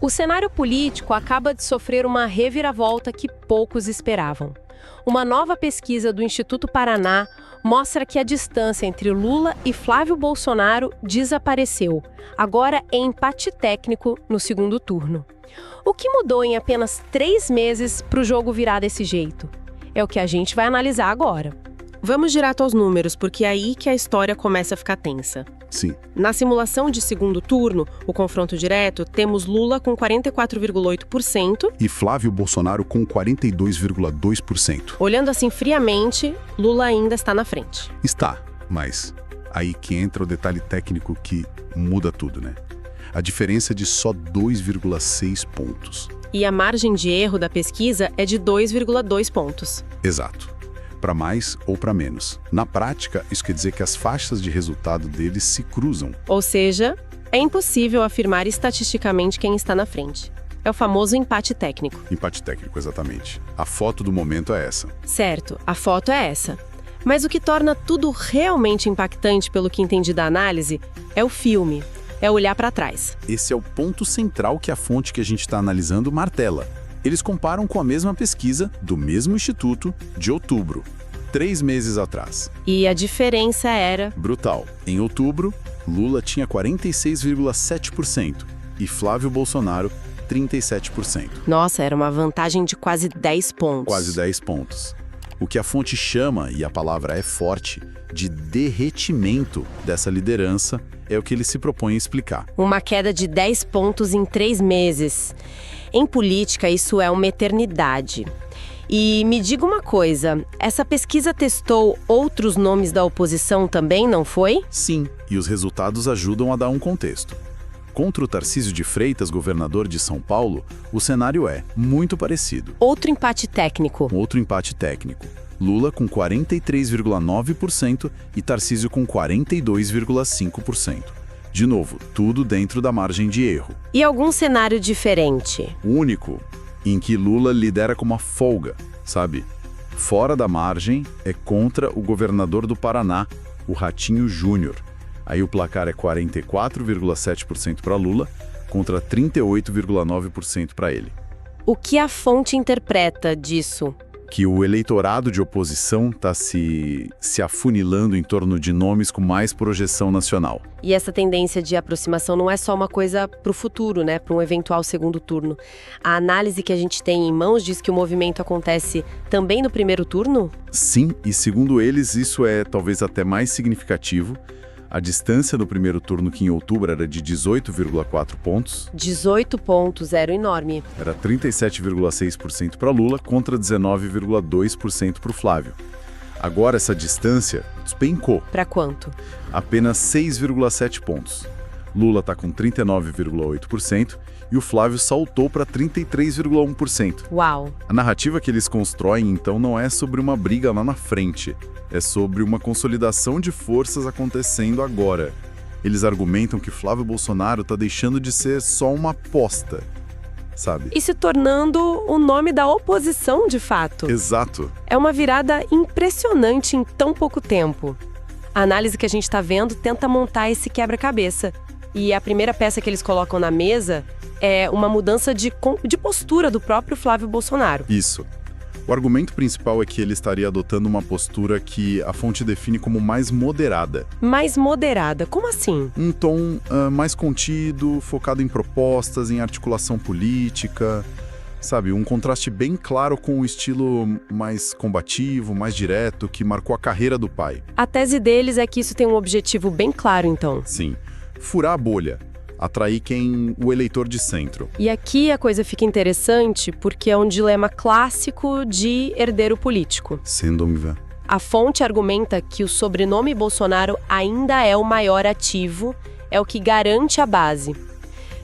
O cenário político acaba de sofrer uma reviravolta que poucos esperavam. Uma nova pesquisa do Instituto Paraná mostra que a distância entre Lula e Flávio Bolsonaro desapareceu, agora em empate técnico no segundo turno. O que mudou em apenas 3 meses para o jogo virar desse jeito? É o que a gente vai analisar agora. Vamos direto aos números, porque é aí que a história começa a ficar tensa. Sim. Na simulação de segundo turno, o confronto direto, temos Lula com 44,8%. E Flávio Bolsonaro com 42,2%. Olhando assim friamente, Lula ainda está na frente. Está, mas aí que entra o detalhe técnico que muda tudo, né? A diferença é de só 2,6 pontos. E a margem de erro da pesquisa é de 2,2 pontos. Exato. Para mais ou para menos. Na prática, isso quer dizer que as faixas de resultado deles se cruzam. Ou seja, é impossível afirmar estatisticamente quem está na frente. É o famoso empate técnico. Empate técnico, exatamente. A foto do momento é essa. Certo, a foto é essa. Mas o que torna tudo realmente impactante, pelo que entendi da análise, é o filme. É olhar para trás. Esse é o ponto central que a fonte que a gente está analisando martela. Eles comparam com a mesma pesquisa do mesmo instituto de outubro, 3 meses atrás. E a diferença era... brutal. Em outubro, Lula tinha 46,7% e Flávio Bolsonaro 37%. Nossa, era uma vantagem de quase 10 pontos. Quase 10 pontos. O que a fonte chama, e a palavra é forte, de derretimento dessa liderança é o que ele se propõe a explicar. Uma queda de 10 pontos em 3 meses. Em política, isso é uma eternidade. E me diga uma coisa, essa pesquisa testou outros nomes da oposição também, não foi? Sim, e os resultados ajudam a dar um contexto. Contra o Tarcísio de Freitas, governador de São Paulo, o cenário é muito parecido. Outro empate técnico. Outro empate técnico. Lula com 43,9% e Tarcísio com 42,5%. De novo, tudo dentro da margem de erro. E algum cenário diferente? O único em que Lula lidera com uma folga, sabe? Fora da margem é contra o governador do Paraná, o Ratinho Júnior. Aí o placar é 44,7% para Lula contra 38,9% para ele. O que a fonte interpreta disso? Que o eleitorado de oposição está se afunilando em torno de nomes com mais projeção nacional. E essa tendência de aproximação não é só uma coisa para o futuro, né? Para um eventual segundo turno. A análise que a gente tem em mãos diz que o movimento acontece também no primeiro turno? Sim, e segundo eles, isso é talvez até mais significativo. A distância no primeiro turno, que em outubro era de 18,4 pontos. 18 pontos, era enorme. Era 37,6% para Lula contra 19,2% para o Flávio. Agora essa distância despencou. Para quanto? Apenas 6,7 pontos. Lula está com 39,8% e o Flávio saltou para 33,1%. Uau! A narrativa que eles constroem, então, não é sobre uma briga lá na frente. É sobre uma consolidação de forças acontecendo agora. Eles argumentam que Flávio Bolsonaro está deixando de ser só uma aposta, sabe? E se tornando o nome da oposição, de fato. Exato. É uma virada impressionante em tão pouco tempo. A análise que a gente está vendo tenta montar esse quebra-cabeça. E a primeira peça que eles colocam na mesa é uma mudança de postura do próprio Flávio Bolsonaro. Isso. O argumento principal é que ele estaria adotando uma postura que a fonte define como mais moderada. Mais moderada? Como assim? Um tom mais contido, focado em propostas, em articulação política, sabe? Um contraste bem claro com o estilo mais combativo, mais direto, que marcou a carreira do pai. A tese deles é que isso tem um objetivo bem claro, então. Sim. Furar a bolha. Atrair o eleitor de centro. E aqui a coisa fica interessante porque é um dilema clássico de herdeiro político. Sem dúvida. A fonte argumenta que o sobrenome Bolsonaro ainda é o maior ativo, é o que garante a base.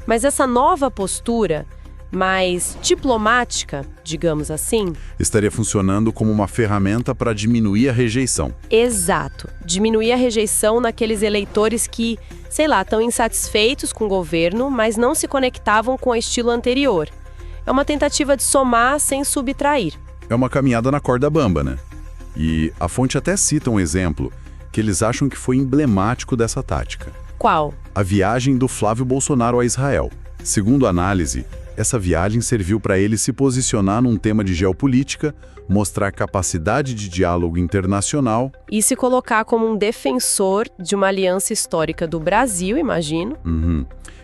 Mas essa nova postura, mais diplomática, digamos assim... estaria funcionando como uma ferramenta para diminuir a rejeição. Exato. Diminuir a rejeição naqueles eleitores que, sei lá, estão insatisfeitos com o governo, mas não se conectavam com o estilo anterior. É uma tentativa de somar sem subtrair. É uma caminhada na corda bamba, né? E a fonte até cita um exemplo que eles acham que foi emblemático dessa tática. Qual? A viagem do Flávio Bolsonaro a Israel. Segundo a análise, essa viagem serviu para ele se posicionar num tema de geopolítica, mostrar capacidade de diálogo internacional. E se colocar como um defensor de uma aliança histórica do Brasil, imagino.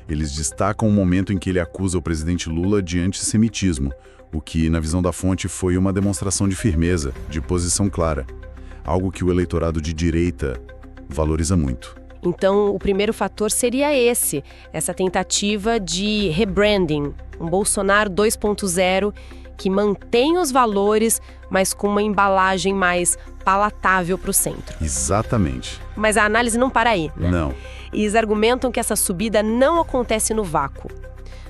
Eles destacam o momento em que ele acusa o presidente Lula de antissemitismo, o que, na visão da fonte, foi uma demonstração de firmeza, de posição clara. Algo que o eleitorado de direita valoriza muito. Então, o primeiro fator seria essa tentativa de rebranding, um Bolsonaro 2.0 que mantém os valores, mas com uma embalagem mais palatável para o centro. Exatamente. Mas a análise não para aí, né? Não. Eles argumentam que essa subida não acontece no vácuo.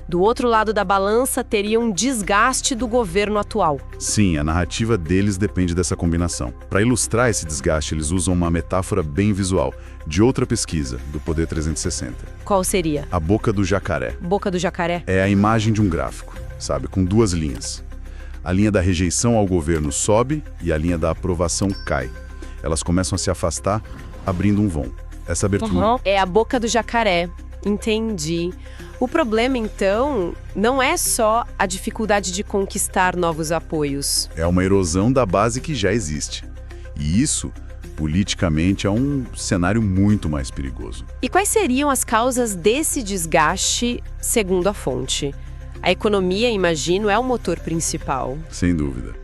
Do outro lado da balança, teria um desgaste do governo atual. Sim, a narrativa deles depende dessa combinação. Para ilustrar esse desgaste, eles usam uma metáfora bem visual, de outra pesquisa, do Poder 360. Qual seria? A boca do jacaré. Boca do jacaré? É a imagem de um gráfico, sabe, com duas linhas. A linha da rejeição ao governo sobe e a linha da aprovação cai. Elas começam a se afastar, abrindo um vão. Essa abertura... É a boca do jacaré. Entendi. O problema, então, não é só a dificuldade de conquistar novos apoios. É uma erosão da base que já existe. E isso, politicamente, é um cenário muito mais perigoso. E quais seriam as causas desse desgaste, segundo a fonte? A economia, imagino, é o motor principal. Sem dúvida.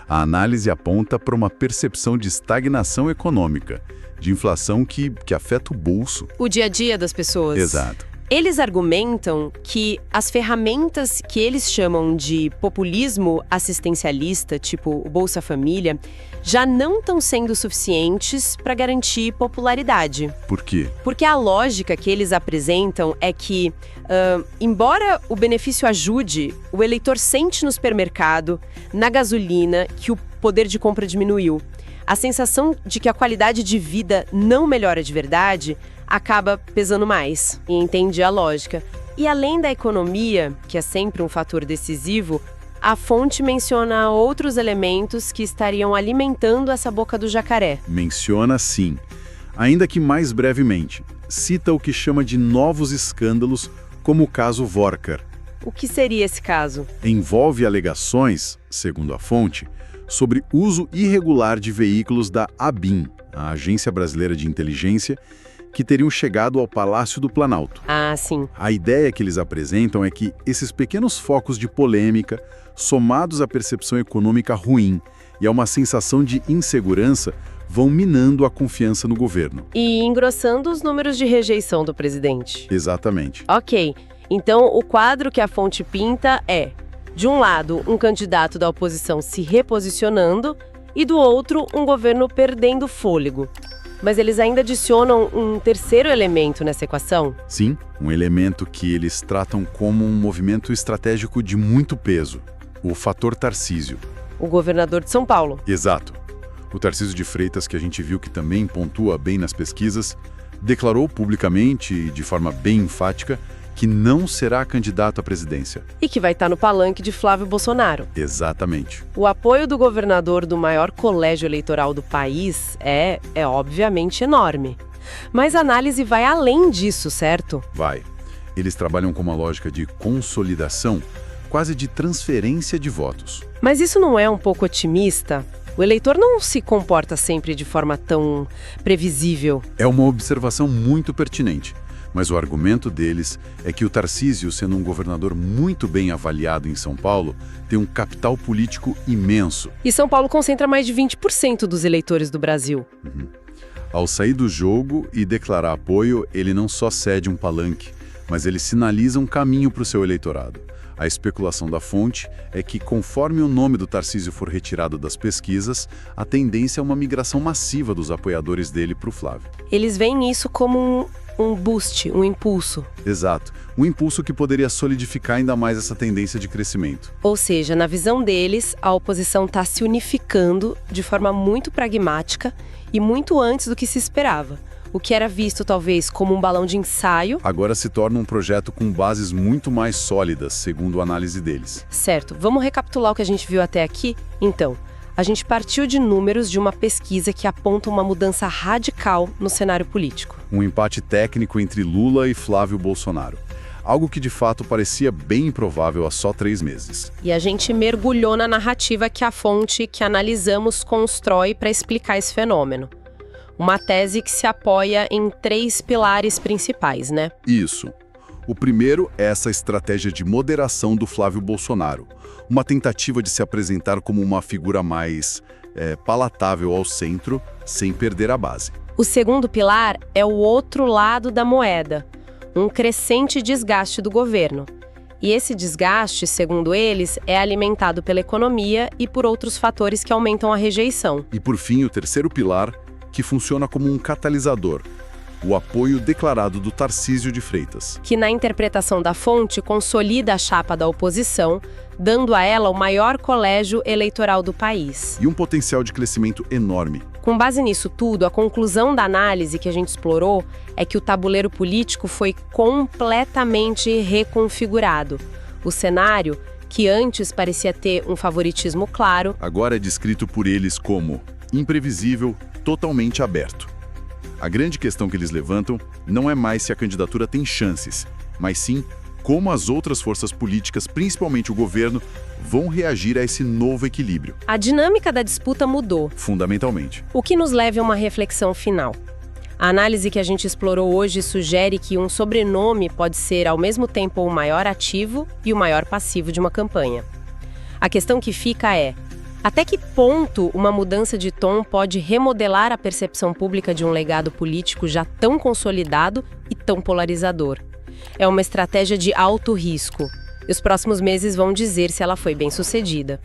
A análise aponta para uma percepção de estagnação econômica, de inflação que afeta o bolso. O dia a dia das pessoas. Exato. Eles argumentam que as ferramentas que eles chamam de populismo assistencialista, tipo o Bolsa Família, já não estão sendo suficientes para garantir popularidade. Por quê? Porque a lógica que eles apresentam é que, embora o benefício ajude, o eleitor sente no supermercado, na gasolina, que o poder de compra diminuiu. A sensação de que a qualidade de vida não melhora de verdade acaba pesando mais. E entende a lógica. E além da economia, que é sempre um fator decisivo, a fonte menciona outros elementos que estariam alimentando essa boca do jacaré. Menciona sim, ainda que mais brevemente. Cita o que chama de novos escândalos, como o caso Vorkar. O que seria esse caso? Envolve alegações, segundo a fonte, sobre uso irregular de veículos da ABIN, a Agência Brasileira de Inteligência, que teriam chegado ao Palácio do Planalto. Ah, sim. A ideia que eles apresentam é que esses pequenos focos de polêmica, somados à percepção econômica ruim e a uma sensação de insegurança, vão minando a confiança no governo. E engrossando os números de rejeição do presidente. Exatamente. Ok, então o quadro que a fonte pinta é, de um lado, um candidato da oposição se reposicionando e do outro, um governo perdendo fôlego. Mas eles ainda adicionam um terceiro elemento nessa equação? Sim, um elemento que eles tratam como um movimento estratégico de muito peso, o fator Tarcísio. O governador de São Paulo. Exato. O Tarcísio de Freitas, que a gente viu que também pontua bem nas pesquisas, declarou publicamente e de forma bem enfática que não será candidato à presidência. E que vai estar no palanque de Flávio Bolsonaro. Exatamente. O apoio do governador do maior colégio eleitoral do país é obviamente enorme. Mas a análise vai além disso, certo? Vai. Eles trabalham com uma lógica de consolidação, quase de transferência de votos. Mas isso não é um pouco otimista? O eleitor não se comporta sempre de forma tão previsível. É uma observação muito pertinente. Mas o argumento deles é que o Tarcísio, sendo um governador muito bem avaliado em São Paulo, tem um capital político imenso. E São Paulo concentra mais de 20% dos eleitores do Brasil. Ao sair do jogo e declarar apoio, ele não só cede um palanque, mas ele sinaliza um caminho para o seu eleitorado. A especulação da fonte é que, conforme o nome do Tarcísio for retirado das pesquisas, a tendência é uma migração massiva dos apoiadores dele para o Flávio. Eles veem isso como um boost, um impulso. Exato. Um impulso que poderia solidificar ainda mais essa tendência de crescimento. Ou seja, na visão deles, a oposição está se unificando de forma muito pragmática e muito antes do que se esperava. O que era visto talvez como um balão de ensaio, agora se torna um projeto com bases muito mais sólidas, segundo a análise deles. Certo. Vamos recapitular o que a gente viu até aqui? Então, a gente partiu de números de uma pesquisa que aponta uma mudança radical no cenário político. Um empate técnico entre Lula e Flávio Bolsonaro. algo que de fato parecia bem improvável há só 3 meses. E a gente mergulhou na narrativa que a fonte que analisamos constrói para explicar esse fenômeno. Uma tese que se apoia em 3 pilares principais, né? Isso. O primeiro é essa estratégia de moderação do Flávio Bolsonaro, uma tentativa de se apresentar como uma figura mais palatável ao centro, sem perder a base. O segundo pilar é o outro lado da moeda, um crescente desgaste do governo. E esse desgaste, segundo eles, é alimentado pela economia e por outros fatores que aumentam a rejeição. E por fim, o terceiro pilar, que funciona como um catalisador, o apoio declarado do Tarcísio de Freitas. Que, na interpretação da fonte, consolida a chapa da oposição, dando a ela o maior colégio eleitoral do país. E um potencial de crescimento enorme. Com base nisso tudo, a conclusão da análise que a gente explorou é que o tabuleiro político foi completamente reconfigurado. O cenário, que antes parecia ter um favoritismo claro, agora é descrito por eles como imprevisível, totalmente aberto. A grande questão que eles levantam não é mais se a candidatura tem chances, mas sim como as outras forças políticas, principalmente o governo, vão reagir a esse novo equilíbrio. A dinâmica da disputa mudou, Fundamentalmente. o que nos leva a uma reflexão final. A análise que a gente explorou hoje sugere que um sobrenome pode ser ao mesmo tempo o maior ativo e o maior passivo de uma campanha. A questão que fica é: até que ponto uma mudança de tom pode remodelar a percepção pública de um legado político já tão consolidado e tão polarizador? É uma estratégia de alto risco. E os próximos meses vão dizer se ela foi bem-sucedida.